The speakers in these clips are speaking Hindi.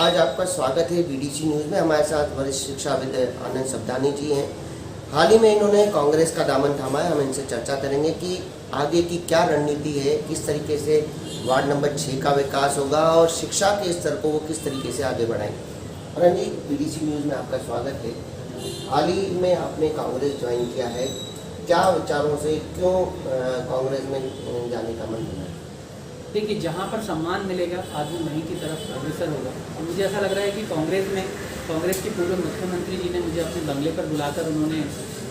आज आपका स्वागत है बीडीसी न्यूज़ में। हमारे साथ वरिष्ठ शिक्षाविद आनंद सब्दानी जी हैं। हाल ही में इन्होंने कांग्रेस का दामन थामा है। हम इनसे चर्चा करेंगे कि आगे की क्या रणनीति है, किस तरीके से वार्ड नंबर 6 का विकास होगा और शिक्षा के स्तर को वो किस तरीके से आगे बढ़ाएंगे। आनंद जी, बीडीसी न्यूज़ में आपका स्वागत है। हाल ही में आपने कांग्रेस ज्वाइन किया है, क्या विचारों से, क्यों कांग्रेस में जाने का मन बना है? देखिए, जहाँ पर सम्मान मिलेगा आदमी वहीं की तरफ अग्रसर होगा। और मुझे ऐसा लग रहा है कि कांग्रेस के पूर्व मुख्यमंत्री जी ने मुझे अपने बंगले पर बुलाकर उन्होंने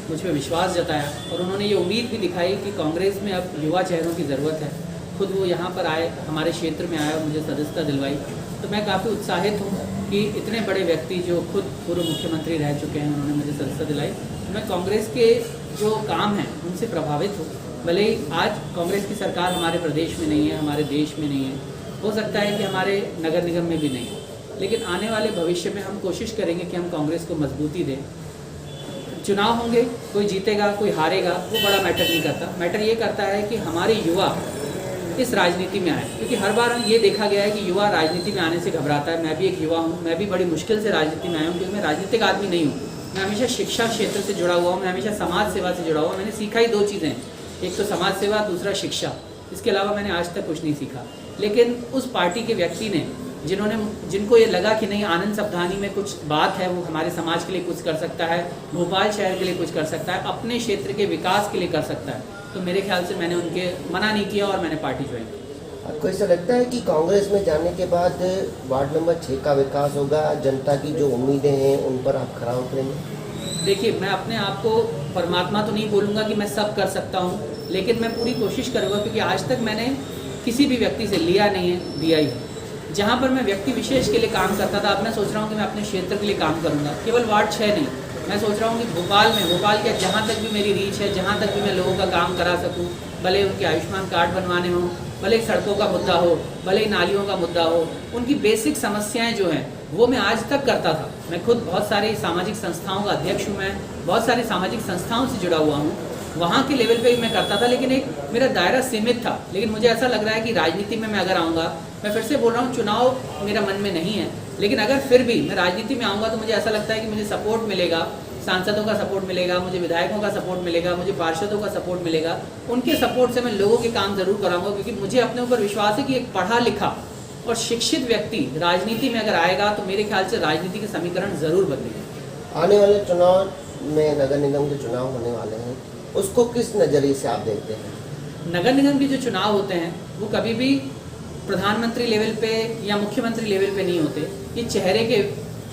मुझ पर विश्वास जताया और उन्होंने ये उम्मीद भी दिखाई कि कांग्रेस में अब युवा चेहरों की ज़रूरत है। खुद वो यहाँ पर आए, हमारे क्षेत्र में आए और मुझे सदस्यता दिलवाई। तो मैं काफ़ी उत्साहित हूँ कि इतने बड़े व्यक्ति जो खुद पूर्व मुख्यमंत्री रह चुके हैं, उन्होंने मुझे सदस्यता दिलाई। मैं कांग्रेस के जो काम हैं उनसे प्रभावित हूँ। भले ही आज कांग्रेस की सरकार हमारे प्रदेश में नहीं है, हमारे देश में नहीं है, हो सकता है कि हमारे नगर निगम में भी नहीं है, लेकिन आने वाले भविष्य में हम कोशिश करेंगे कि हम कांग्रेस को मजबूती दें। चुनाव होंगे, कोई जीतेगा कोई हारेगा, वो बड़ा मैटर नहीं करता। मैटर ये करता है कि हमारे युवा इस राजनीति में आए, क्योंकि हर बार ये देखा गया है कि युवा राजनीति में आने से घबराता है। मैं भी एक युवा हूँ, मैं भी बड़ी मुश्किल से राजनीति में आया हूँ, क्योंकि मैं राजनीतिक आदमी नहीं हूँ। मैं हमेशा शिक्षा क्षेत्र से जुड़ा हुआ हूँ, मैं हमेशा समाज सेवा से जुड़ा हुआ। मैंने सीखा ही 2 चीज़ें, एक तो समाज सेवा, दूसरा शिक्षा। इसके अलावा मैंने आज तक कुछ नहीं सीखा। लेकिन उस पार्टी के व्यक्ति ने जिनको ये लगा कि नहीं, आनंद सब्दानी में कुछ बात है, वो हमारे समाज के लिए कुछ कर सकता है, भोपाल शहर के लिए कुछ कर सकता है, अपने क्षेत्र के विकास के लिए कर सकता है, तो मेरे ख्याल से मैंने उनके मना नहीं किया और मैंने पार्टी ज्वाइन की। आपको ऐसा लगता है कि कांग्रेस में जाने के बाद वार्ड नंबर 6 का विकास होगा, जनता की जो उम्मीदें हैं उन पर आप खरा उतरेंगे? देखिए, मैं अपने आप को परमात्मा तो नहीं बोलूँगा कि मैं सब कर सकता हूँ, लेकिन मैं पूरी कोशिश करूँगा, क्योंकि आज तक मैंने किसी भी व्यक्ति से लिया नहीं है, दिया ही है। जहाँ पर मैं व्यक्ति विशेष के लिए काम करता था, अब मैं सोच रहा हूँ कि मैं अपने क्षेत्र के लिए काम करूँगा। केवल वार्ड 6 नहीं, मैं सोच रहा हूँ कि भोपाल के जहाँ तक भी मेरी रीच है, जहाँ तक भी मैं लोगों का काम करा सकूँ, भले उनके आयुष्मान कार्ड बनवाने हों, भले सड़कों का मुद्दा हो, भले नालियों का मुद्दा हो, उनकी बेसिक समस्याएं जो हैं वो मैं आज तक करता था। मैं खुद बहुत सारी सामाजिक संस्थाओं का अध्यक्ष हूँ, मैं बहुत सारी सामाजिक संस्थाओं से जुड़ा हुआ हूँ, वहाँ के लेवल पे मैं करता था, लेकिन एक मेरा दायरा सीमित था। लेकिन मुझे ऐसा लग रहा है कि राजनीति में मैं अगर आऊँगा, मैं फिर से बोल रहा हूँ, चुनाव मेरा मन में नहीं है, लेकिन अगर फिर भी मैं राजनीति में आऊँगा तो मुझे ऐसा लगता है कि मुझे सपोर्ट मिलेगा, सांसदों का सपोर्ट मिलेगा, मुझे विधायकों का सपोर्ट मिलेगा, मुझे पार्षदों का सपोर्ट मिलेगा। उनके सपोर्ट से मैं लोगों के काम जरूर कराऊंगा, क्योंकि मुझे अपने ऊपर विश्वास है कि एक पढ़ा लिखा और शिक्षित व्यक्ति राजनीति में अगर आएगा तो मेरे ख्याल से राजनीति के समीकरण जरूर बदलेंगे। आने वाले चुनाव में नगर निगम के चुनाव होने वाले हैं, उसको किस नज़रिए से आप देखते हैं? नगर निगम के जो चुनाव होते हैं वो कभी भी प्रधानमंत्री लेवल पे या मुख्यमंत्री लेवल पे नहीं होते, ये चेहरे के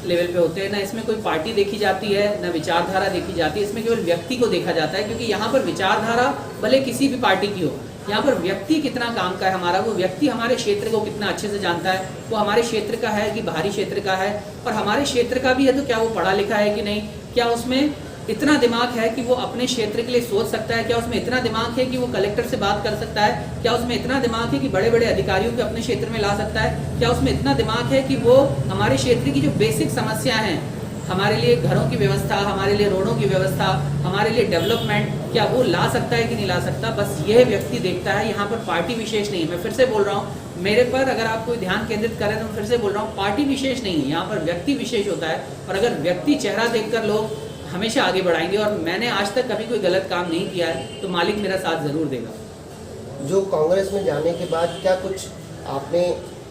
लेवल पे होते हैं। ना इसमें कोई पार्टी देखी जाती है, ना विचारधारा देखी जाती है, इसमें केवल व्यक्ति को देखा जाता है। क्योंकि यहाँ पर विचारधारा भले किसी भी पार्टी की हो, यहाँ पर व्यक्ति कितना काम का है हमारा, वो व्यक्ति हमारे क्षेत्र को कितना अच्छे से जानता है, वो हमारे क्षेत्र का है कि बाहरी क्षेत्र का है, और हमारे क्षेत्र का भी है तो क्या वो पढ़ा लिखा है कि नहीं, क्या उसमें इतना दिमाग है कि वो अपने क्षेत्र के लिए सोच सकता है, क्या उसमें इतना दिमाग है कि वो कलेक्टर से बात कर सकता है, क्या उसमें इतना दिमाग है कि बड़े बड़े अधिकारियों को अपने क्षेत्र में ला सकता है, क्या उसमें इतना दिमाग है कि वो हमारे क्षेत्र की जो बेसिक समस्याएं हैं, हमारे लिए घरों की व्यवस्था, हमारे लिए रोडों की व्यवस्था, हमारे लिए डेवलपमेंट, क्या वो ला सकता है कि नहीं ला सकता, बस यह व्यक्ति देखता है। यहाँ पर पार्टी विशेष नहीं है। मैं फिर से बोल रहा हूँ, मेरे पर अगर आप कोई ध्यान केंद्रित करें तो मैं फिर से बोल रहा हूँ, पार्टी विशेष नहीं है, यहाँ पर व्यक्ति विशेष होता है। और अगर व्यक्ति चेहरा देखकर लोग हमेशा आगे बढ़ाएंगे, और मैंने आज तक कभी कोई गलत काम नहीं किया है, तो मालिक मेरा साथ जरूर देगा। जो कांग्रेस में जाने के बाद क्या कुछ आपने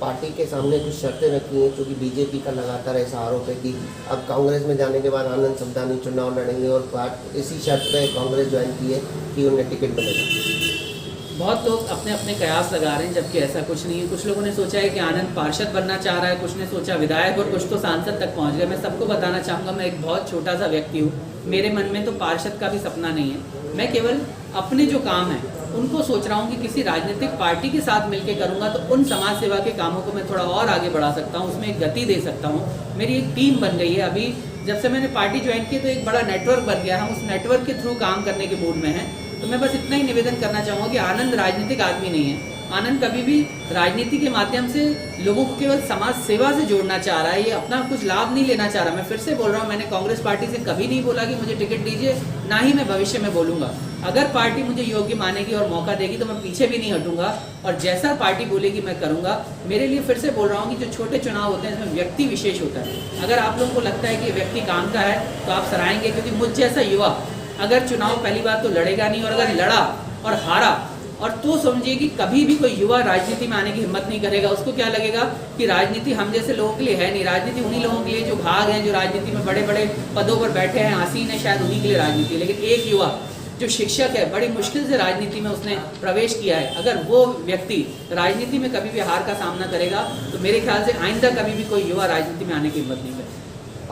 पार्टी के सामने कुछ शर्तें रखी हैं, क्योंकि बीजेपी का लगातार ऐसा आरोप है कि अब कांग्रेस में जाने के बाद आनंद सब्दानी चुनाव लड़ेंगे और इसी शर्त पे कांग्रेस ज्वाइन की है कि उन्हें टिकट मिलेगा? बहुत लोग अपने अपने कयास लगा रहे हैं, जबकि ऐसा कुछ नहीं है। कुछ लोगों ने सोचा है कि आनंद पार्षद बनना चाह रहा है, कुछ ने सोचा विधायक, और कुछ तो सांसद तक पहुंच गए। मैं सबको बताना चाहूँगा, मैं एक बहुत छोटा सा व्यक्ति हूँ, मेरे मन में तो पार्षद का भी सपना नहीं है। मैं केवल अपने जो काम है उनको सोच रहा हूँ कि किसी राजनीतिक पार्टी के साथ मिलकर करूँगा तो उन समाज सेवा के कामों को मैं थोड़ा और आगे बढ़ा सकता हूँ, उसमें एक गति दे सकता हूँ। मेरी एक टीम बन गई है। अभी जब से मैंने पार्टी ज्वाइन की तो एक बड़ा नेटवर्क बन गया, हम उस नेटवर्क के थ्रू काम करने के मूड में हैं। तो मैं बस इतना ही निवेदन करना चाहूँगा कि आनंद राजनीतिक आदमी नहीं है, आनंद कभी भी राजनीति के माध्यम से लोगों को केवल समाज सेवा से जोड़ना चाह रहा है, ये अपना कुछ लाभ नहीं लेना चाह रहा। मैं फिर से बोल रहा हूँ, मैंने कांग्रेस पार्टी से कभी नहीं बोला कि मुझे टिकट दीजिए, ना ही मैं भविष्य में बोलूँगा। अगर पार्टी मुझे योग्य मानेगी और मौका देगी तो मैं पीछे भी नहीं हटूंगा और जैसा पार्टी बोलेगी मैं करूँगा। मेरे लिए फिर से बोल रहा हूँ कि जो छोटे चुनाव होते हैं इसमें व्यक्ति विशेष होता है। अगर आप लोगों को लगता है कि व्यक्ति काम का है तो आप सराहेंगे, क्योंकि मुझ जैसा युवा अगर चुनाव पहली बार तो लड़ेगा नहीं, और अगर लड़ा और हारा और तो समझिए कि कभी भी कोई युवा राजनीति में आने की हिम्मत नहीं करेगा। उसको क्या लगेगा कि राजनीति हम जैसे लोगों के लिए है नहीं, राजनीति उन्हीं लोगों के लिए जो भाग हैं, जो राजनीति में बड़े बड़े पदों पर बैठे हैं, आसीन है, शायद उन्हीं के लिए राजनीति है। लेकिन एक युवा जो शिक्षक है, बड़ी मुश्किल से राजनीति में उसने प्रवेश किया है, अगर वो व्यक्ति राजनीति में कभी भी हार का सामना करेगा तो मेरे ख्याल से आइंदा कभी भी कोई युवा राजनीति में आने की हिम्मत नहीं करेगा।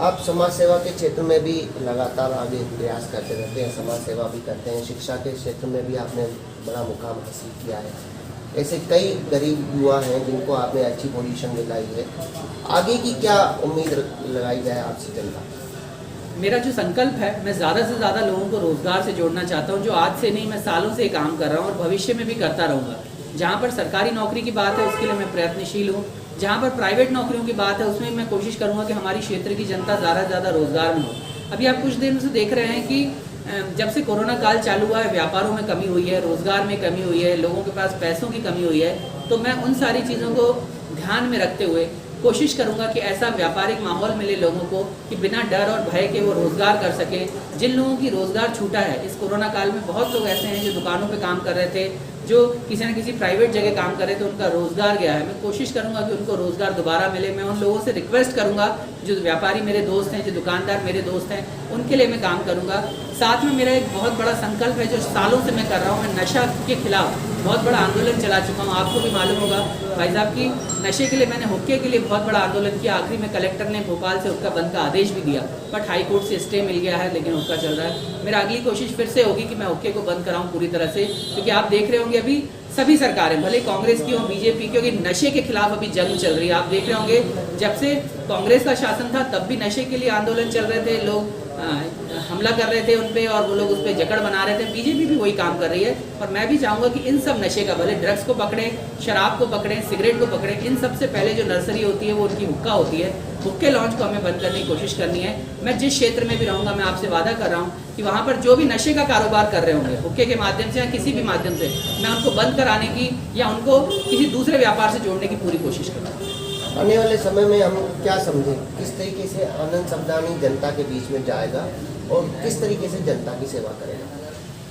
आप समाज सेवा के क्षेत्र में भी लगातार आगे प्रयास करते रहते हैं, समाज सेवा भी करते हैं, शिक्षा के क्षेत्र में भी आपने बड़ा मुकाम हासिल किया है। ऐसे कई गरीब युवा हैं जिनको आपने अच्छी पोजीशन दिलाई है, आगे की क्या उम्मीद लगाई जाए आपसे जनता? मेरा जो संकल्प है, मैं ज़्यादा से ज़्यादा लोगों को रोज़गार से जोड़ना चाहता हूँ, जो आज से नहीं मैं सालों से काम कर रहा हूँ और भविष्य में भी करता रहूँगा। जहाँ पर सरकारी नौकरी की बात है उसके लिए मैं प्रयत्नशील हूँ, जहाँ पर प्राइवेट नौकरियों की बात है उसमें मैं कोशिश करूँगा कि हमारी क्षेत्र की जनता ज़्यादा से ज़्यादा रोज़गार में हो। अभी आप कुछ दिन से देख रहे हैं कि जब से कोरोना काल चालू हुआ है व्यापारों में कमी हुई है, रोज़गार में कमी हुई है, लोगों के पास पैसों की कमी हुई है। तो मैं उन सारी चीज़ों को ध्यान में रखते हुए कोशिश करूंगा कि ऐसा व्यापारिक माहौल मिले लोगों को कि बिना डर और भय के वो रोज़गार कर सके। जिन लोगों की रोज़गार छूटा है इस कोरोना काल में, बहुत लोग ऐसे हैं जो दुकानों पे काम कर रहे थे, जो किसी न किसी प्राइवेट जगह काम कर रहे थे, उनका रोज़गार गया है। मैं कोशिश करूंगा कि उनको रोज़गार दोबारा मिले। मैं उन लोगों से रिक्वेस्ट करूंगा, जो व्यापारी मेरे दोस्त हैं, जो दुकानदार मेरे दोस्त हैं, उनके लिए मैं काम करूंगा। साथ में मेरा एक बहुत बड़ा संकल्प है जो सालों से मैं कर रहा हूँ। मैं नशा के खिलाफ बहुत बड़ा आंदोलन चला चुका हूँ। आपको भी मालूम होगा भाई साहब कि नशे के लिए मैंने हुक्के के लिए बहुत बड़ा आंदोलन किया। आखिरी में कलेक्टर ने भोपाल से हुक्का बंद का आदेश भी दिया, बट हाई कोर्ट से स्टे मिल गया है, लेकिन हुक्का चल रहा है। मेरा अगली कोशिश फिर से होगी कि मैं हुक्के को बंद कराऊँ पूरी तरह से, क्योंकि आप देख रहे होंगे अभी सभी सरकारें, भले कांग्रेस की हो, बीजेपी, क्योंकि नशे के खिलाफ अभी जंग चल रही है। आप देख रहे होंगे जब से कांग्रेस का शासन था तब भी नशे के लिए आंदोलन चल रहे थे, लोग हमला कर रहे थे उन पे और वो लोग उस पर जकड़ बना रहे थे। बीजेपी भी वही काम कर रही है और मैं भी चाहूँगा कि इन सब नशे का, भले ड्रग्स को पकड़े, शराब को पकड़े, सिगरेट को पकड़े, इन सबसे पहले जो नर्सरी होती है वो उनकी हुक्का होती है। हुक्के लॉन्च को हमें बंद करने की कोशिश करनी है। मैं जिस क्षेत्र में भी रहूँगा मैं आपसे वादा कर रहा हूँ कि वहाँ पर जो भी नशे का कारोबार कर रहे होंगे हुक्के के माध्यम से या किसी भी माध्यम से, मैं उनको बंद कराने की या उनको किसी दूसरे व्यापार से जोड़ने की पूरी कोशिश करूँगा। आने वाले समय में हम क्या समझें, किस तरीके से आनंद सबदानी जनता के बीच में जाएगा और किस तरीके से जनता की सेवा करेगा?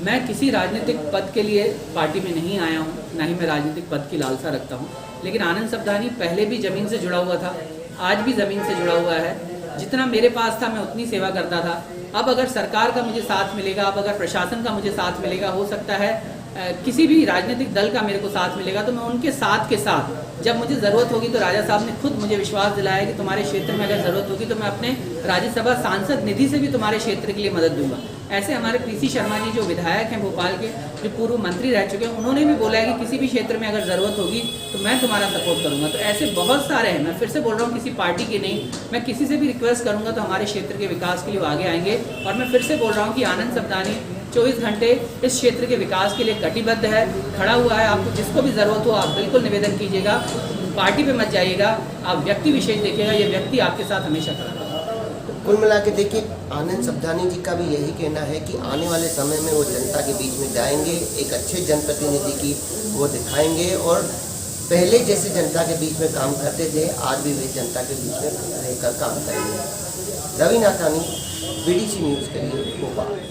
मैं किसी राजनीतिक पद के लिए पार्टी में नहीं आया हूँ, ना ही मैं राजनीतिक पद की लालसा रखता हूँ। लेकिन आनंद सबदानी पहले भी ज़मीन से जुड़ा हुआ था, आज भी ज़मीन से जुड़ा हुआ है। जितना मेरे पास था मैं उतनी सेवा करता था। अब अगर सरकार का मुझे साथ मिलेगा, अब अगर प्रशासन का मुझे साथ मिलेगा, हो सकता है किसी भी राजनीतिक दल का मेरे को साथ मिलेगा, तो मैं उनके साथ के साथ जब मुझे ज़रूरत होगी, तो राजा साहब ने खुद मुझे विश्वास दिलाया कि तुम्हारे क्षेत्र में अगर ज़रूरत होगी तो मैं अपने राज्यसभा सांसद निधि से भी तुम्हारे क्षेत्र के लिए मदद दूंगा। ऐसे हमारे पीसी शर्मा जी जो विधायक हैं भोपाल के, जो पूर्व मंत्री रह चुके हैं, उन्होंने भी बोला है कि किसी भी क्षेत्र में अगर ज़रूरत होगी तो मैं तुम्हारा सपोर्ट करूँगा। तो ऐसे बहुत सारे हैं। मैं फिर से बोल रहा हूँ, किसी पार्टी की नहीं, मैं किसी से भी रिक्वेस्ट करूँगा तो हमारे क्षेत्र के विकास के लिए वो आगे आएंगे। और मैं फिर से बोल रहा हूँ कि आनंद सबदानी 24 घंटे इस क्षेत्र के विकास के लिए कटिबद्ध है, खड़ा हुआ है। आपको जिसको भी ज़रूरत हो आप बिल्कुल निवेदन कीजिएगा, पार्टी पे मत जाइएगा, आप व्यक्ति विशेष देखिएगा, ये व्यक्ति आपके साथ हमेशा खड़ा रहेगा। कुल मिला के देखिए, आनंद सबदानी जी का भी यही कहना है कि आने वाले समय में वो जनता के बीच में जाएंगे, एक अच्छे जनप्रतिनिधि की वो दिखाएंगे और पहले जैसे जनता के बीच में काम करते थे आज भी वे जनता के बीच में रहकर काम करेंगे। रवि नाथानी, BDC न्यूज़ के लिए भोपाल।